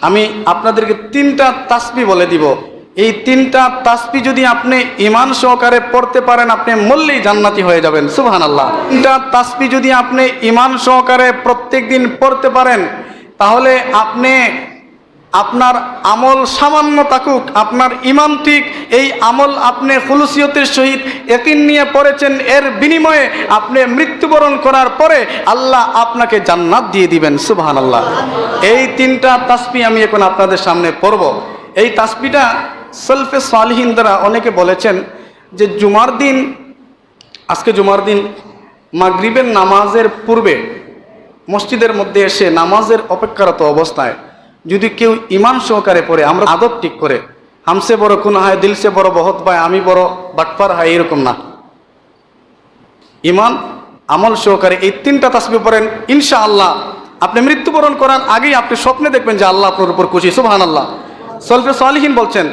আমি আপনাদেরকে 3টা তাসবিহ বলে দিব। এই 3টা তাসবিহ যদি আপনি ঈমান সহকারে পড়তে পারেন, আপনি মরলেই জান্নাতি হয়ে যাবেন। সুবহানাল্লাহ। 3টা তাসবিহ যদি আপনি ঈমান সহকারে প্রত্যেকদিন পড়তে পারেন, তাহলে আপনি আপনার আমল সামান্য থাকুক, আপনার ঈমান ঠিক, এই আমল আপনি খুলুসিয়তের সহিত ইয়াকিন নিয়ে পড়েছেন, এর বিনিময়ে আপনি মৃত্যুবরণ করার পরে আল্লাহ আপনাকে জান্নাত দিয়ে দিবেন। সুবহানাল্লাহ। এই 3টা তাসবিহ আমি এখন আপনাদের সামনে পড়ব। এই তাসবিহটা সলফে সালিহিন দ্বারা অনেকে বলেছেন যে জুমার দিন, আজকে জুমার দিন মাগরিবের নামাজের পূর্বে মসজিদের মধ্যে এসে নামাজের অপেক্ষারত অবস্থায় যদি কেউ ঈমান সহকারে পড়ে, আমরা আদব ঠিক করে হামসে বড় কোন হয়, দিল সে বড় বহুত ভাই, আমি বড় বাটপার হয়, এরকম না। ঈমান আমল সহকারে এই 3টা তাসবিহ পড়েন, ইনশাআল্লাহ আপনি মৃত্যুবরণ করার আগেই আপনি স্বপ্নে দেখবেন যে আল্লাহ আপনার উপর খুশি। সুবহানাল্লাহ। সলফে সালিহিন বলছেন,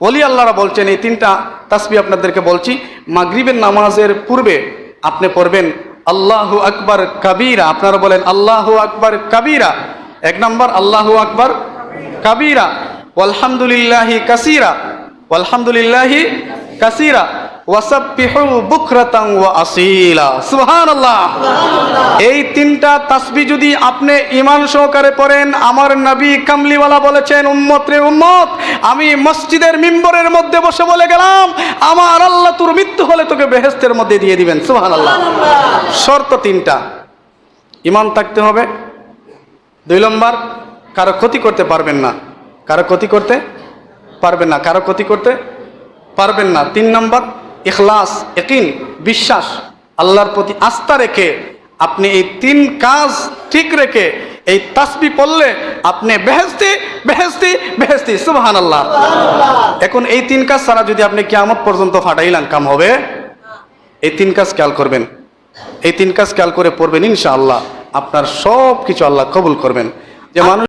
ওলি আল্লাহরা বলছেন, এই 3টা তাসবিহ আপনাদেরকে বলছি, মাগরিবের নামাজের পূর্বে আপনি পড়বেন আল্লাহু আকবার কাবীরা। আপনারা বলেন আল্লাহু আকবার কাবীরা। 1 নম্বর আল্লাহু আকবার কাবীরা, ওয়ালহামদুলিল্লাহি কাসীরা, ওয়ালহামদুলিল্লাহি কাসীরা, ওয়াসাব্বিহু বুকরাতান ওয়া আসীলা। সুবহানাল্লাহ। এই 3টা তাসবিহ যদি আপনি ঈমান সহকারে পড়েন, আমার নবী কামলিওয়ালা বলেছেন, উম্মত রে উম্মত, আমি মসজিদের মিম্বরের মধ্যে বসে বলে গেলাম, আমার আল্লাহ তোর মৃত্যু হলে তোকে বেহেশতের মধ্যে দিয়ে দিবেন। সুবহানাল্লাহ। শর্ত 3টা, ঈমান থাকতে হবে। 2 নম্বর, কারো ক্ষতি করতে পারবেন না, কারো ক্ষতি করতে পারবেন না, কারো ক্ষতি করতে পারবেন না। 3 নম্বর, ইখলাস, ইয়াকিন, বিশ্বাস, আল্লাহর প্রতি আস্থা রেখে আপনি এই 3 কাজ ঠিক রেখে এই তাসবিহ পড়লে আপনি বেহেশতে বেহেশতে বেহেশতে। সুবহানাল্লাহ। এখন এই 3 কাজ ছাড়া যদি আপনি কিয়ামত পর্যন্ত ফাটাইলেন, কাম হবে? এই 3 কাজ খেয়াল করবেন, এই 3 কাজ খেয়াল করে পড়বেন, ইনশাআল্লাহ আপনার সব কিছু আল্লাহ কবুল করবেন। যে মানুষ